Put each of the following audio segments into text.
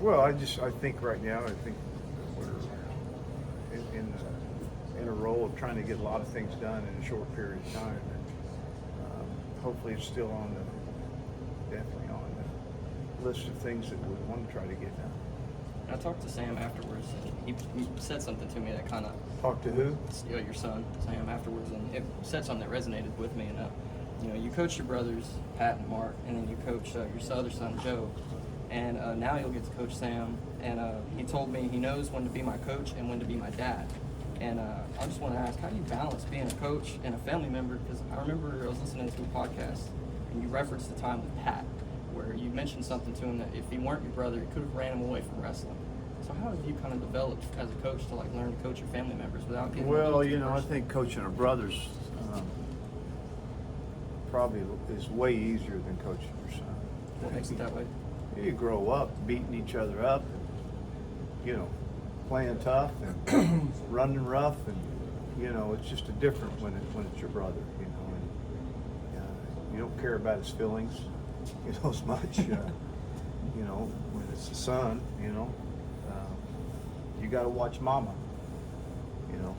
Well, I think right now, I think we're in a role of trying to get a lot of things done in a short period of time. And hopefully it's still definitely on the list of things that we want to try to get done. I talked to Sam afterwards, and he said something to me that kind of... Talk to who? Your son, Sam, afterwards, and it said something that resonated with me. And you coached your brothers, Pat and Mark, and then you coached your other son, Joe. And now you'll get to coach Sam. And he told me he knows when to be my coach and when to be my dad. And I just want to ask, how do you balance being a coach and a family member? Because I remember I was listening to a podcast, and you referenced the time with Pat, where you mentioned something to him that if he weren't your brother, he could have ran him away from wrestling. So how have you kind of developed as a coach to learn to coach your family members without getting... Well, I think coaching our brothers probably is way easier than coaching your son. What makes it that way? You grow up beating each other up, and, playing tough and running rough, and it's just a different when it's your brother. And you don't care about his feelings, as much. When it's the son, you got to watch mama. You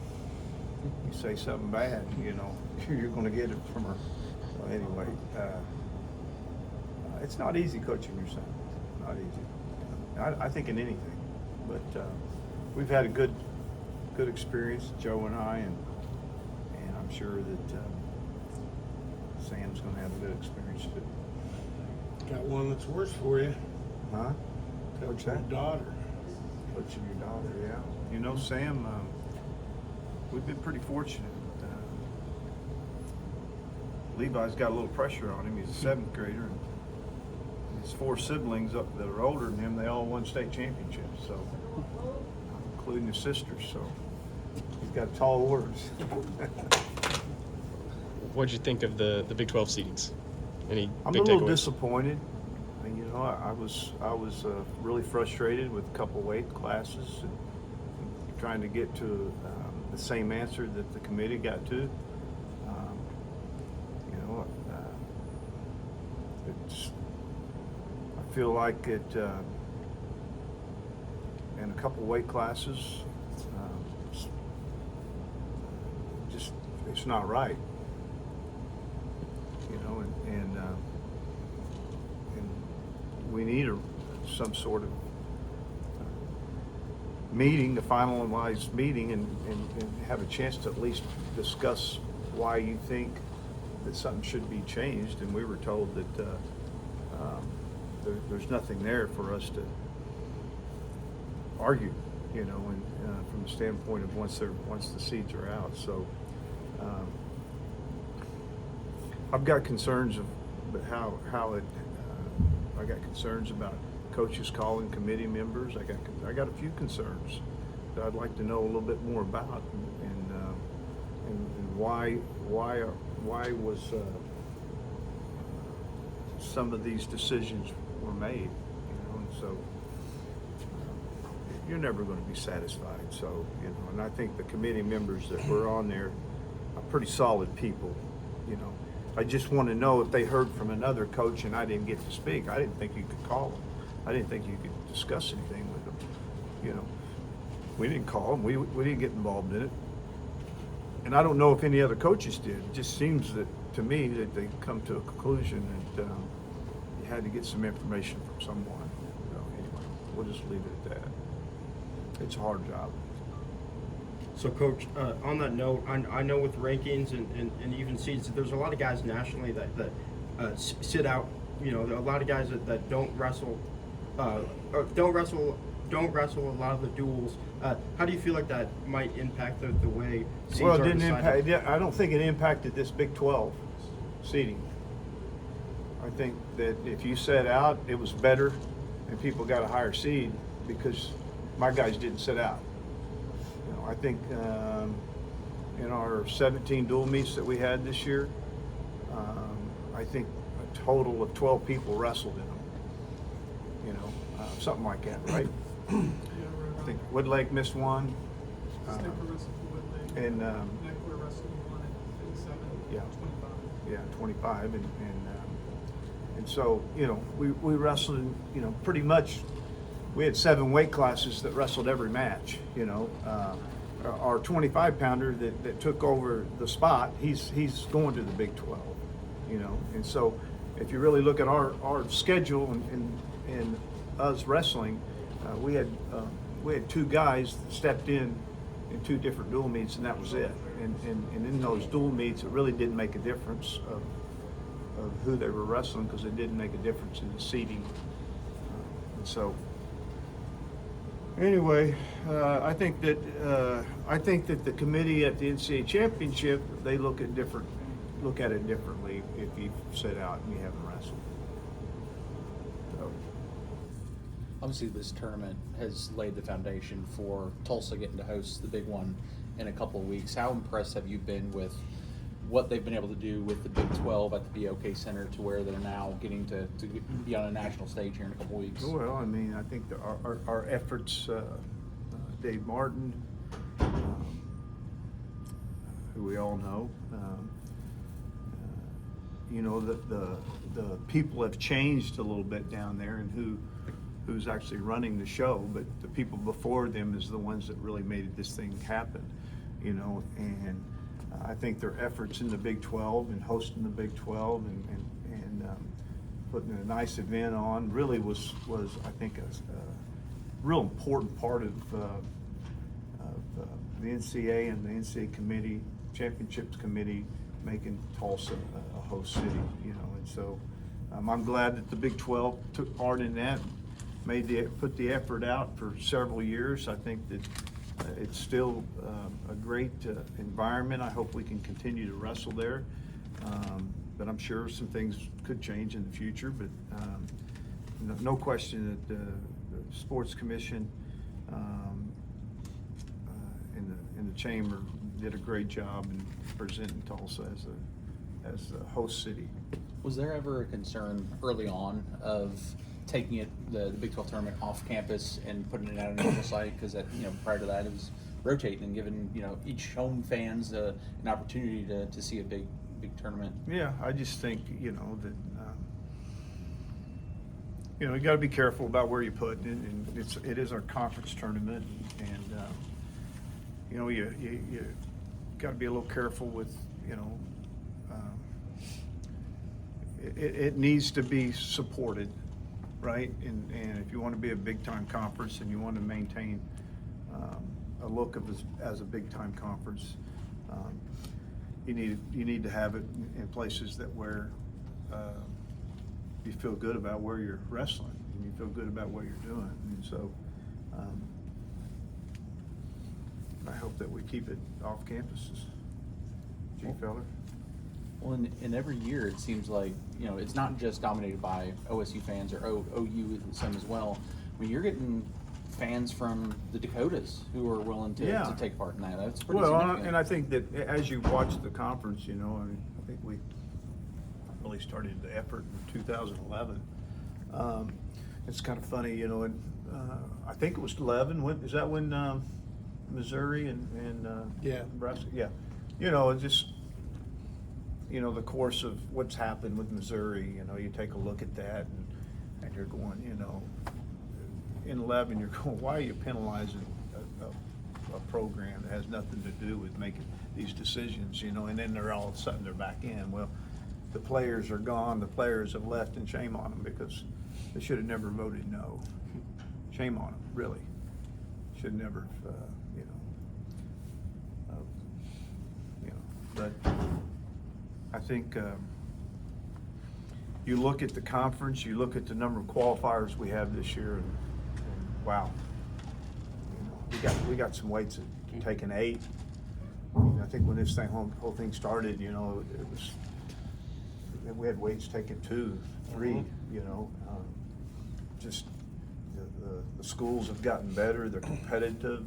say something bad, you're going to get it from her. So anyway, it's not easy coaching your son. Not easy. I think in anything, but we've had a good experience, Joe and I, and I'm sure that Sam's going to have a good experience too. Got one that's worse for you. Huh? Coaching your daughter. Coaching your daughter, yeah. Sam, we've been pretty fortunate. Levi's got a little pressure on him. He's a seventh grader, and his four siblings up that are older than him, they all won state championships, so including his sisters. So he's got tall orders. What did you think of the Big 12 seedings? Any I'm big a little takeaways? disappointed. I was really frustrated with a couple weight classes and trying to get to the same answer that the committee got to. I feel like it in a couple weight classes, just it's not right. And we need some sort of meeting, a finalized meeting, and have a chance to at least discuss why you think that something should be changed. And we were told that there's nothing there for us to argue, and from the standpoint of once the seeds are out. So I've got concerns of how it. I got concerns about coaches calling committee members. I got a few concerns that I'd like to know a little bit more about, and why was some of these decisions were made, and so you're never going to be satisfied. So and I think the committee members that were on there are pretty solid people. I just want to know if they heard from another coach and I didn't get to speak. I didn't think you could call them. I didn't think you could discuss anything with them. We didn't call them. We didn't get involved in it. And I don't know if any other coaches did. It just seems that to me that they come to a conclusion that you had to get some information from someone. Anyway, we'll just leave it at that. It's a hard job. So, Coach, on that note, I know with rankings and even seeds, there's a lot of guys nationally that sit out. There are a lot of guys that don't wrestle, or don't wrestle a lot of the duels. How do you feel like that might impact the way seeds Well, it are didn't decided? impact. I don't think it impacted this Big 12 seeding. I think that if you set out, it was better, and people got a higher seed because my guys didn't sit out. I think in our 17 dual meets that we had this year, I think a total of 12 people wrestled in them. Something like that, right? I think Woodlake missed one. And yeah, 25, and so we wrestled, pretty much we had 7 weight classes that wrestled every match. You know, our 25-pounder that took over the spot, he's going to the Big 12. You know, and so if you really look at our schedule and us wrestling, we had 2 guys that stepped in 2 different dual meets, and that was it. And in those dual meets, it really didn't make a difference of who they were wrestling, because it didn't make a difference in the seeding. And so, anyway, I think that the committee at the NCAA championship, they look at it differently if you sit out and you haven't wrestled. So. Obviously, this tournament has laid the foundation for Tulsa getting to host the big one in a couple of weeks. How impressed have you been with what they've been able to do with the Big 12 at the BOK Center, to where they're now getting to be on a national stage here in a couple of weeks? Well, I mean, I think our efforts, Dave Martin, who we all know, you know, the people have changed a little bit down there, and who's actually running the show, but the people before them is the ones that really made this thing happen, you know. And I think their efforts in the Big 12 and hosting the Big 12 and putting a nice event on really was I think a real important part of the NCAA and the NCAA committee, championships committee, making Tulsa a host city, you know. And so I'm glad that the Big 12 took part in that, put the effort out for several years. I think that it's still a great environment. I hope we can continue to wrestle there, but I'm sure some things could change in the future. But no question that the Sports Commission in the chamber did a great job in presenting Tulsa as a host city. Was there ever a concern early on of taking the Big 12 tournament off campus and putting it at a neutral site? Because prior to that, it was rotating and giving each home fans an opportunity to see a big tournament. Yeah, I just think that you got to be careful about where you put it, and it is our conference tournament, and you got to be a little careful with it needs to be supported. Right, and if you want to be a big-time conference and you want to maintain a look as a big-time conference, you need to have it in places that where you feel good about where you're wrestling and you feel good about what you're doing. And so I hope that we keep it off campuses. G. Feller? Well, and every year it seems like, it's not just dominated by OSU fans or OU some as well. I mean, you're getting fans from the Dakotas who are willing to take part in that. That's pretty significant. And I think that as you watch the conference, I think we really started the effort in 2011. It's kind of funny, and I think it was 11. Is that when Missouri and Nebraska? Yeah. It's just, the course of what's happened with Missouri, you take a look at that and you're going, in 11, you're going, why are you penalizing a program that has nothing to do with making these decisions, and then they're all of a sudden they're back in. Well, the players are gone, the players have left, and shame on them, because they should have never voted no. Shame on them, really. Should never, but I think you look at the conference, you look at the number of qualifiers we have this year, and wow, we got some weights at taking 8. I think when this whole thing started, it was, we had weights taking 2, 3. Just the schools have gotten better. They're competitive.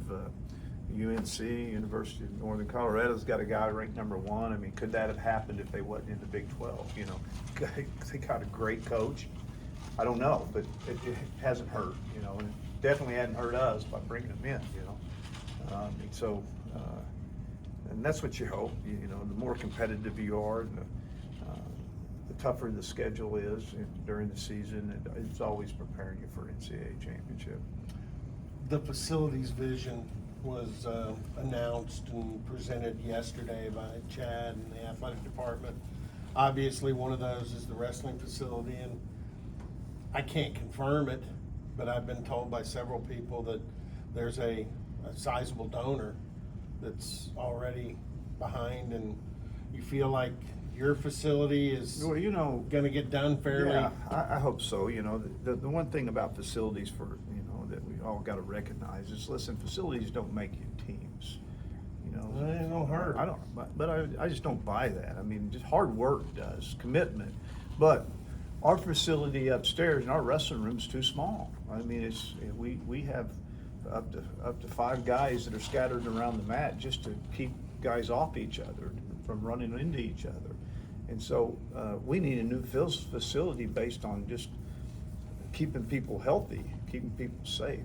UNC, University of Northern Colorado's got a guy ranked number 1. I mean, could that have happened if they wasn't in the Big 12? They got a great coach. I don't know, but it hasn't hurt, and it definitely hadn't hurt us by bringing them in, and so, and that's what you hope, the more competitive you are, the tougher the schedule is during the season, it's always preparing you for NCAA championship. The facilities vision was announced and presented yesterday by Chad and the athletic department. Obviously, one of those is the wrestling facility, and I can't confirm it, but I've been told by several people that there's a sizable donor that's already behind, and you feel like your facility is Well, you know, going to get done fairly. yeah, I hope so. You know, the one thing about facilities that we all got to recognize is, listen, facilities don't make you teams. You know, It don't hurt. I don't, but I just don't buy that. I mean, just hard work does, commitment. But our facility upstairs in our wrestling room is too small. I mean, we have up to 5 guys that are scattered around the mat just to keep guys off each other from running into each other. And so we need a new facility based on just keeping people healthy, keeping people safe.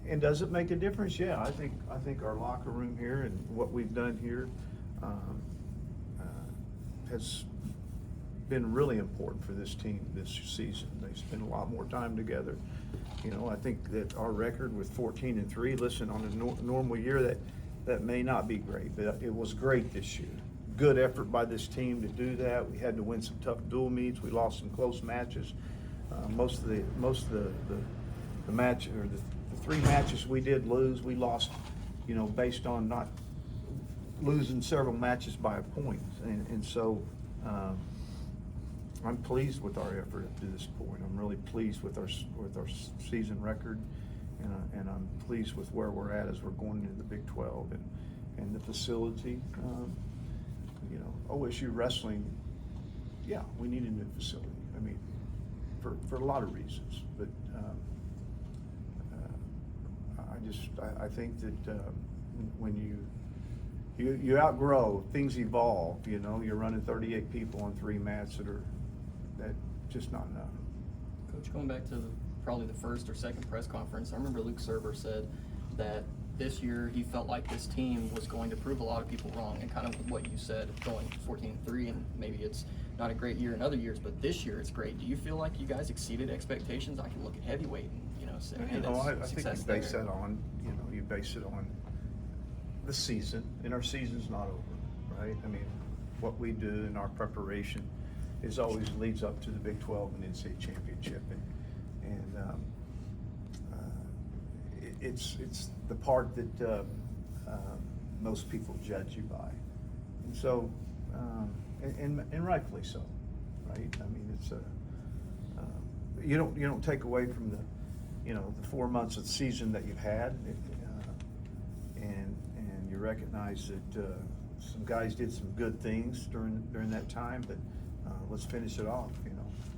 And does it make a difference? Yeah, I think our locker room here and what we've done here has been really important for this team this season. They spend a lot more time together. You know, I think that our record with 14-3, listen, on a normal year that may not be great, but it was great this year. Good effort by this team to do that. We had to win some tough dual meets. We lost some close matches. Most of the match, or the 3 matches we did lose, we lost, you know, based on not losing several matches by a point. And so I'm pleased with our effort up to this point. I'm really pleased with our season record, and I'm pleased with where we're at as we're going into the Big 12 and the facility. You know, OSU wrestling, yeah, we need a new facility. I mean, for a lot of reasons, but I think that when you outgrow, things evolve. You know, you're running 38 people on 3 mats that just not enough. Coach, going back to probably the first or second press conference, I remember Luke Serber said that this year he felt like this team was going to prove a lot of people wrong, and kind of what you said, going 14-3, and maybe it's not a great year in other years, but this year it's great. Do you feel like you guys exceeded expectations? I can look at heavyweight and, you know, say, hey, I that's think success you base there. that on, you base it on the season, and our season's not over, right? I mean, what we do in our preparation is always leads up to the Big 12 and NCAA championship, and it's the part that most people judge you by, and so and rightfully so, right? I mean, it's you don't take away from the 4 months of the season that you've had, and you recognize that some guys did some good things during that time, but let's finish it off,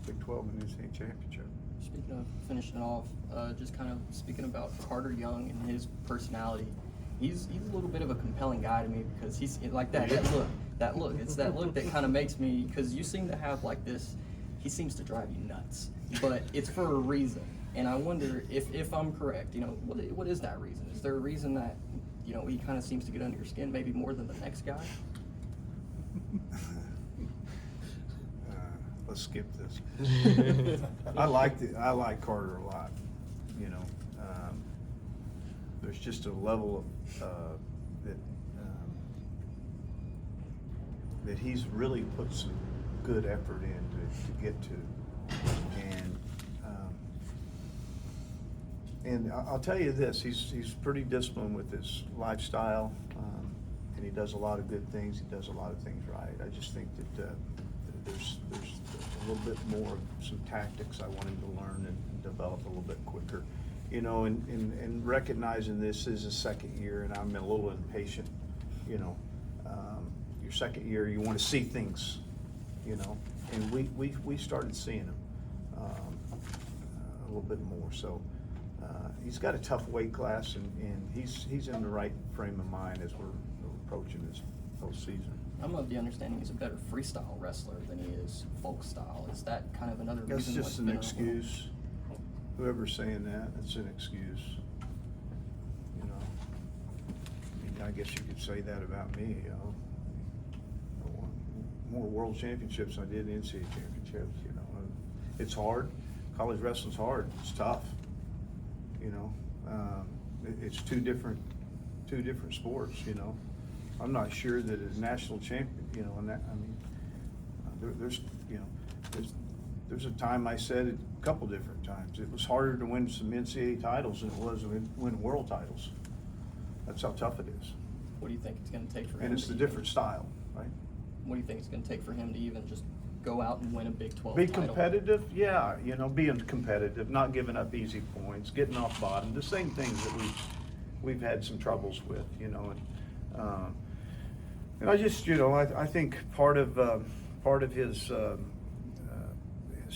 Big 12 and NCAA championship. Speaking of finishing it off, just kind of speaking about Carter Young and his personality, he's a little bit of a compelling guy to me, because he's like that look. It's that look that kind of makes me, because you seem to have like this, he seems to drive you nuts, but it's for a reason. And I wonder if I'm correct, what is that reason? Is there a reason that, he kind of seems to get under your skin maybe more than the next guy? Let's skip this. I like Carter a lot. There's just a level of that he's really put some good effort in to get to, and I'll tell you this: he's pretty disciplined with his lifestyle, and he does a lot of good things. He does a lot of things right. I just think that there's a little bit more of some tactics I want him to learn and develop a little bit quicker. And recognizing this is his second year, and I'm a little impatient. Your second year, you want to see things, and we started seeing them a little bit more. So he's got a tough weight class, and he's in the right frame of mind as we're approaching this postseason. I'm of the understanding he's a better freestyle wrestler than he is folk style. Is that kind of another That's reason? just an excuse. Whoever's saying that, it's an excuse. I guess you could say that about me. more world championships than I did NCAA championships, you know. And it's hard. College wrestling's hard. It's tough, you know. It's two different sports, you know. I'm not sure that a national champion, you know, and that, I mean, there's, you know, there's a time I said it a couple different times. It was harder to win some NCAA titles than it was to win world titles. That's how tough it is. What do you think it's going to take for him? And it's to the even- different style, right? What do you think it's going to take for him to even just go out and win a Big 12 Be title? competitive, yeah, you know, being competitive, not giving up easy points, getting off bottom, the same things that we've had some troubles with, you know, and I just, you know, I think part of his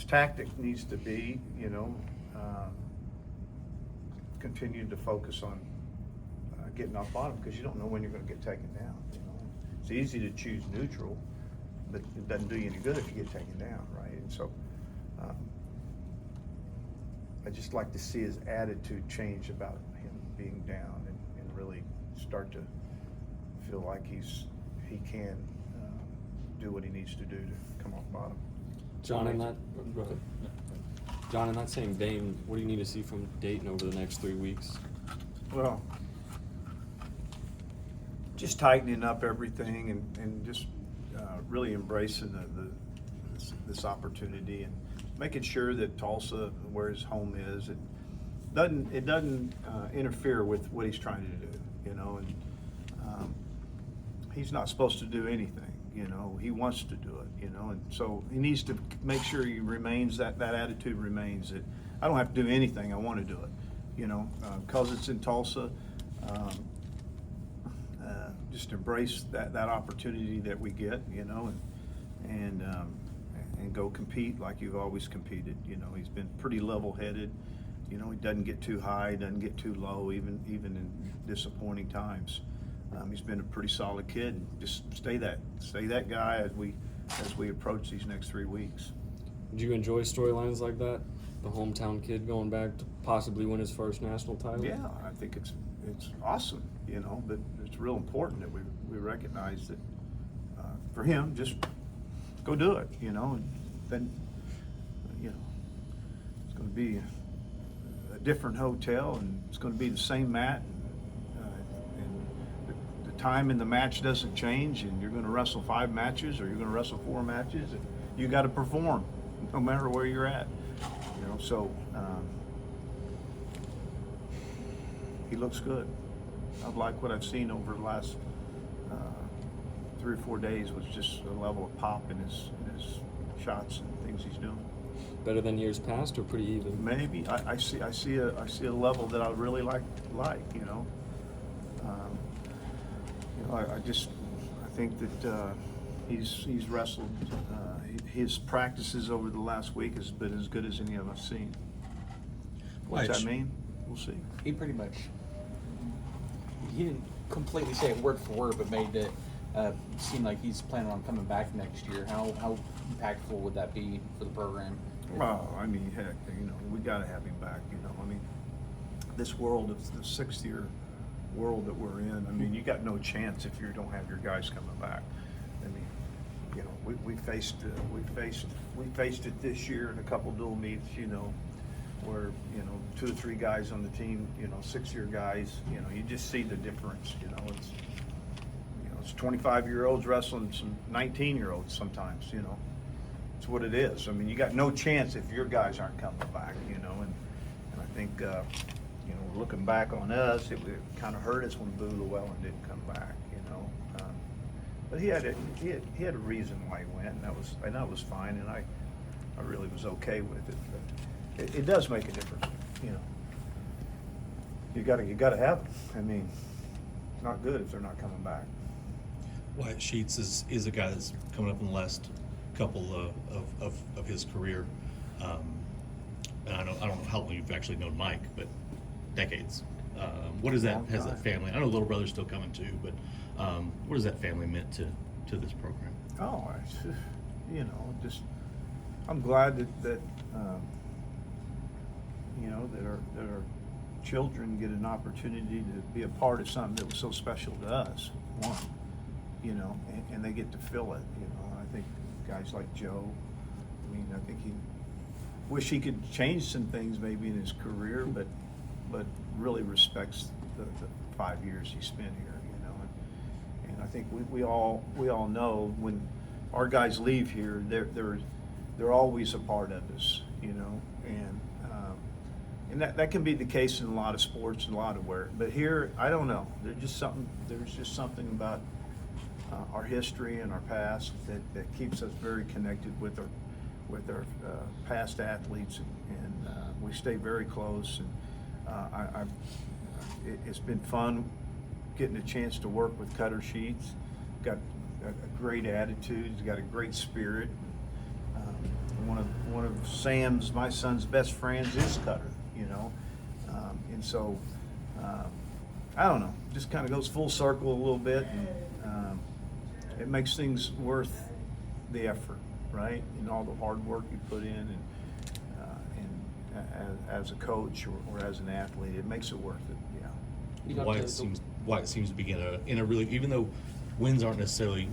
tactic needs to be, you know, continue to focus on getting off bottom, because you don't know when you're going to get taken down. You know, it's easy to choose neutral, but it doesn't do you any good if you get taken down, right? And so, I just like to see his attitude change about him being down and really start to feel like he can do what he needs to do to come off bottom. John, go ahead. John, in that same vein, what do you need to see from Dayton over the next 3 weeks? Well, just tightening up everything and just really embracing this opportunity and making sure that Tulsa, where his home is, it doesn't interfere with what he's trying to do, you know. And he's not supposed to do anything, you know. He wants to do it, you know, and so he needs to make sure he remains that attitude remains that I don't have to do anything. I want to do it, you know, because it's in Tulsa. Just embrace that opportunity that we get, you know, and go compete like you've always competed. You know, he's been pretty level-headed. You know, he doesn't get too high, doesn't get too low, even in disappointing times. He's been a pretty solid kid. Just stay that guy as we approach these next 3 weeks. Do you enjoy storylines like that? The hometown kid going back to possibly win his first national title? Yeah, I think it's awesome, you know, but it's real important that we recognize that for him, just go do it, you know, and then, you know, it's going to be a different hotel and it's going to be the same mat, and the time in the match doesn't change, and you're going to wrestle 5 matches or you're going to wrestle 4 matches, and you got to perform no matter where you're at, you know, so he looks good. I like what I've seen over the last 3 or 4 days was just a level of pop in his shots and things he's doing. Better than years past, or pretty even? Maybe I see a level that I really like, you know. You know, I think that he's wrestled. His practices over the last week has been as good as any of us seen. What's that mean? We'll see. He pretty much, he didn't completely say it word for word, but made it seem like he's planning on coming back next year. How impactful would that be for the program? Well, I mean, heck, you know, we got to have him back. You know, I mean, this world is the 6th-year world that we're in. I mean, you got no chance if you don't have your guys coming back. I mean, you know, we faced it this year in a couple dual meets. You know, where, you know, 2 or 3 guys on the team, you know, 6-year guys. You know, you just see the difference. You know, it's 25-year-olds wrestling some 19-year-olds sometimes. You know. It's what it is. I mean, you got no chance if your guys aren't coming back, you know. And I think, you know, looking back on us, it kind of hurt us when Boo Llewellyn didn't come back, you know. But he had a reason why he went, and that was fine, and I really was okay with it. But it does make a difference, you know. You gotta have them. I mean, it's not good if they're not coming back. Wyatt Sheets is a guy that's coming up in the last couple of his career, and I don't know how long you've actually known Mike, but decades. What has that family? I know little brother's still coming too, but what has that family meant to this program? Oh, you know, just I'm glad that you know, that our children get an opportunity to be a part of something that was so special to us. One, you know, and they get to feel it. You know, I I think guys like Joe, I mean, I think he wish he could change some things maybe in his career, but really respects the 5 years he spent here, you know. And I think we all know when our guys leave here, they're always a part of us, you know. And that can be the case in a lot of sports and a lot of work. But here, I don't know. There's just something about our history and our past that keeps us very connected with our past athletes, and we stay very close. And it's been fun getting a chance to work with Cutter Sheets. Got a great attitude. He's got a great spirit. One of Sam's, my son's best friends, is Cutter. You know, and so I don't know. Just kind of goes full circle a little bit, and it makes things worth the effort, right? And all the hard work you put in, and as a coach or as an athlete, it makes it worth it. Yeah. You got Wyatt seems to be in a really, even though wins aren't necessarily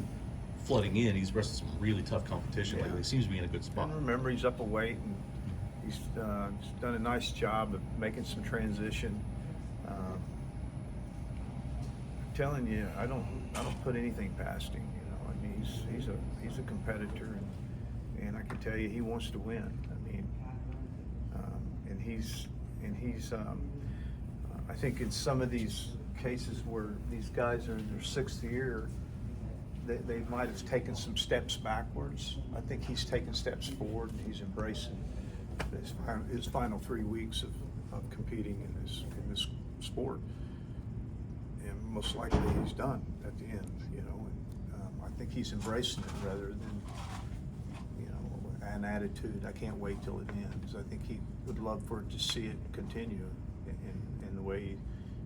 flooding in, he's wrestled some really tough competition lately. He seems to be in a good spot. And remember, he's up a weight, and he's done a nice job of making some transition. I'm telling you, I don't put anything past him. You know, I mean, he's a competitor, and I can tell you, he wants to win. I mean, and he's I think in some of these cases where these guys are in their 6th year, they might have taken some steps backwards. I think he's taken steps forward, and he's embracing his final 3 weeks of competing in this sport. And most likely he's done at the end, you know. And I think he's embracing it rather than, you know, an attitude. I can't wait till it ends. I think he would love for it to see it continue in the way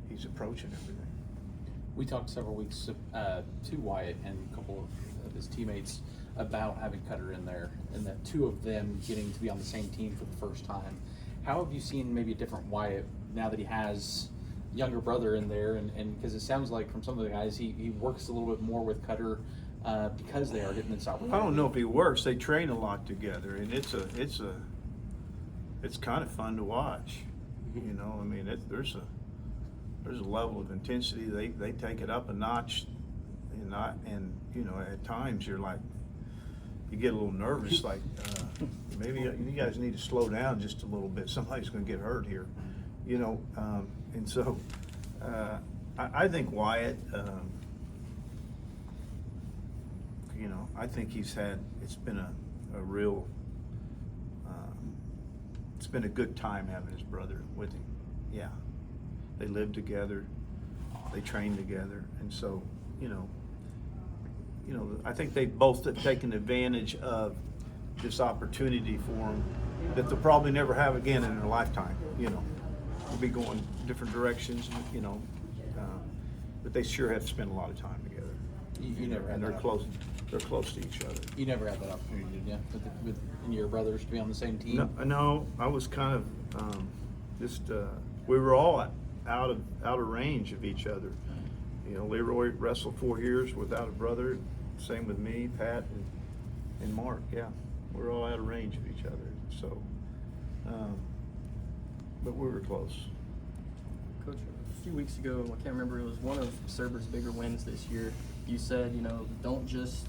he's approaching everything. We talked several weeks to Wyatt and a couple of his teammates about having Cutter in there, and that 2 of them getting to be on the same team for the first time. How have you seen maybe a different Wyatt now that he has younger brother in there? And because it sounds like from some of the guys, he works a little bit more with Cutter because they are getting this opportunity. I don't know if he works. They train a lot together, and it's kind of fun to watch. You know, I mean, there's a level of intensity. They take it up a notch, and you know, at times you're like, you get a little nervous, like maybe you guys need to slow down just a little bit. Somebody's going to get hurt here, you know. And so I think Wyatt, you know, I think it's been a real, it's been a good time having his brother with him. Yeah. They live together, they train together, and so, you know, I think they both have taken advantage of this opportunity for them that they'll probably never have again in their lifetime. You know, they'll be going different directions, you know, but they sure have spent a lot of time together. You never had and they're that. close. They're close to each other. You never had that opportunity, did you? With your brothers to be on the same team? No, I was kind of we were all out of range of each other. You know, Leroy wrestled 4 years without a brother. Same with me, Pat, and Mark. Yeah, we're all out of range of each other. So, but we were close. Coach, a few weeks ago, I can't remember, it was one of Cerber's bigger wins this year. You said, you know, don't just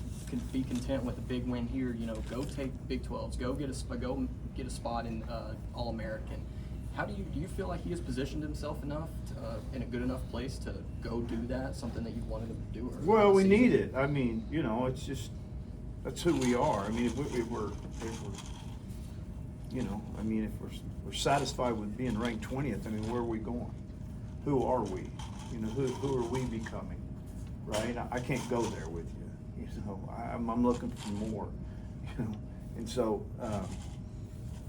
be content with a big win here. You know, go take Big 12s. Go get a spot in All-American. How do you feel like he has positioned himself enough in a good enough place to go do that? Something that you wanted him to do? Well, we need it. I mean, you know, it's just that's who we are. I mean, if we're you know, I mean, if we're satisfied with being ranked 20th, I mean, where are we going? Who are we? You know, who are we becoming? Right? I can't go there with you. You know, I'm looking for more. You know, and so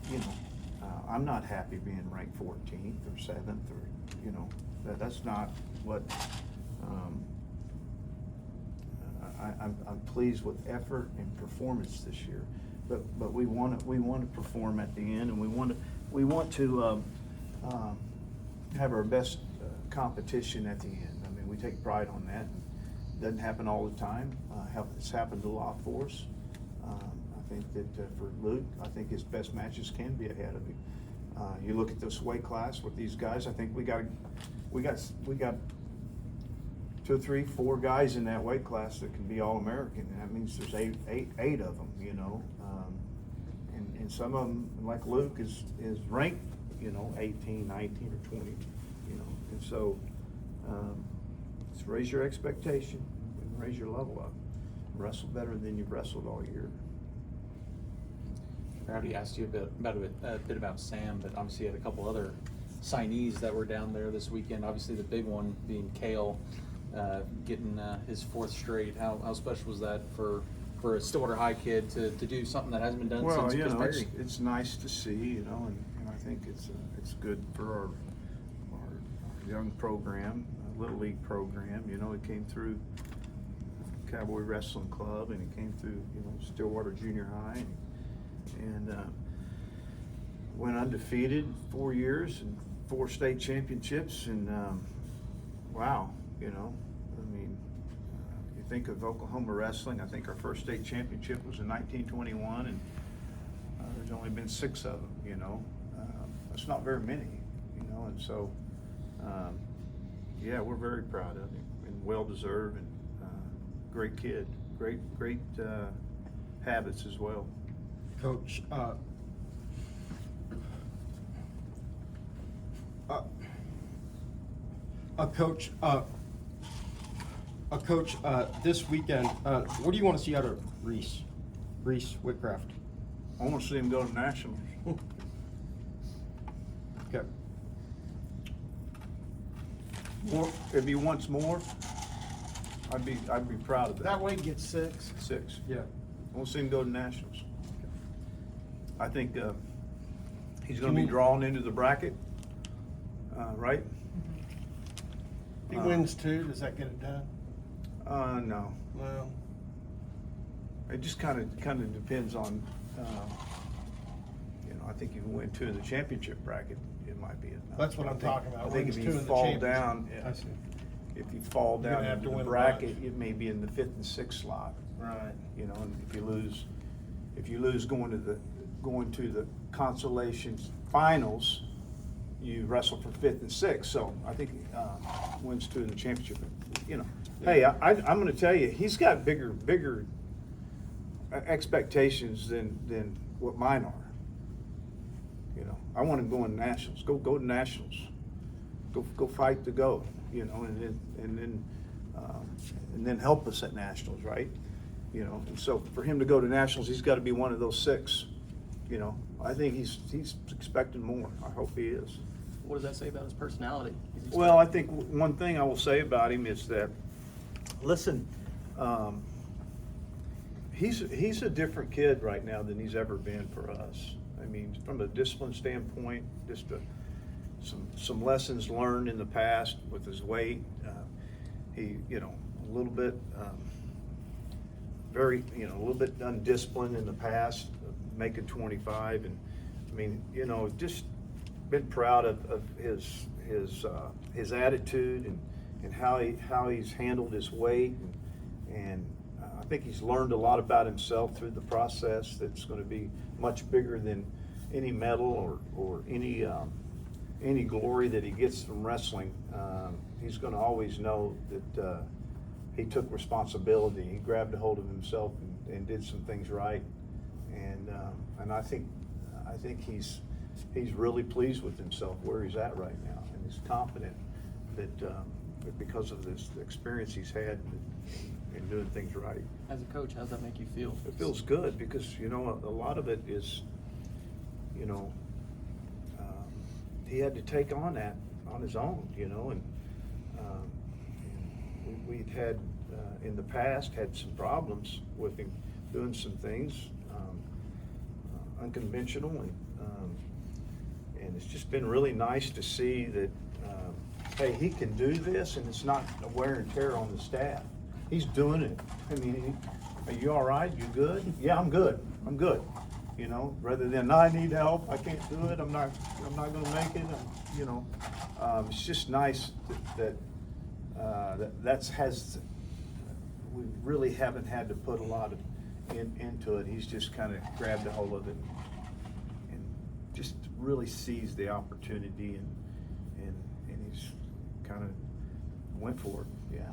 you know. I'm not happy being ranked 14th or 7th, or, you know, that's not what, I'm pleased with effort and performance this year, but we want to perform at the end, and we want to have our best competition at the end. I mean, we take pride on that. It doesn't happen all the time. It's happened a lot for us, think that for Luke, I think his best matches can be ahead of him. You look at this weight class with these guys, I think we got 2, 3, 4 guys in that weight class that can be All-American. And that means there's eight of them, you know. And some of them, like Luke, is ranked, you know, 18, 19, or 20, you know. And so, just raise your expectation and raise your level up. Wrestle better than you've wrestled all year. I already asked you a bit about Sam, but obviously you had a couple other signees that were down there this weekend. Obviously the big one being Kale, getting his 4th straight. How special was that for a Stillwater High kid to do something that hasn't been done Well, since you Chris know, Perry? it's nice to see, you know, and I think it's good for our young program, Little League program. You know, it came through Cowboy Wrestling Club, and it came through, you know, Stillwater Junior High, and went undefeated 4 years and 4 state championships, and wow, you know, I mean, you think of Oklahoma wrestling, I think our first state championship was in 1921, and there's only been 6 of them, you know. That's not very many, you know, and so, yeah, we're very proud of him, and well-deserved, and great kid, great habits as well. Coach, Coach, this weekend, what do you want to see out of Reese Whitcraft? I want to see him go to nationals. Okay. More, if he wants more, I'd be proud of that. That way he gets 6. 6. Yeah. I want to see him go to nationals. I think he's going Can to be we- drawn into the bracket, right? He wins 2, does that get it done? No. Well, It just kind of depends on, you know, I think if you win 2 in the championship bracket, it might be enough. that's what I'm talking about. I think if Wins you 2 in the fall championship. down, I see. if you fall You're gonna down have to into the win a bracket, bunch. it may be in the 5th and 6th slot. Right. You know, and if you lose going to the consolation finals, you wrestle for 5th and 6th. So I think wins 2 in the championship. You know, hey, I'm going to tell you, he's got bigger expectations than what mine are. You know, I want him going to nationals. Go to nationals. Go fight to go. You know, and then help us at nationals, right? You know, and so for him to go to nationals, he's got to be one of those 6. You know, I think he's expecting more. I hope he is. What does that say about his personality? Well, I think one thing I will say about him is that, listen, he's a different kid right now than he's ever been for us. I mean, from a discipline standpoint, just some lessons learned in the past with his weight. He, you know, a little bit, a little bit undisciplined in the past, making 25, and I mean, you know, just been proud of his attitude and how he's handled his weight, and I think he's learned a lot about himself through the process that's going to be much bigger than any medal or any glory that he gets from wrestling. He's going to always know that he took responsibility. He grabbed a hold of himself and did some things right, and I think he's really pleased with himself where he's at right now, and he's confident that because of this experience he's had in doing things right. As a coach, how does that make you feel? It feels good because, you know, a lot of it is, you know, he had to take on that on his own, you know, and we'd had in the past had some problems with him doing some things unconventional, and it's just been really nice to see that hey, he can do this, and it's not a wear and tear on the staff. He's doing it. I mean, are you all right? You good? Yeah, I'm good. You know, rather than I need help, I can't do it. I'm not going to make it. You know, it's just nice that we really haven't had to put a lot of into it. He's just kind of grabbed a hold of it and just really seized the opportunity and he's kind of went for it. Yeah.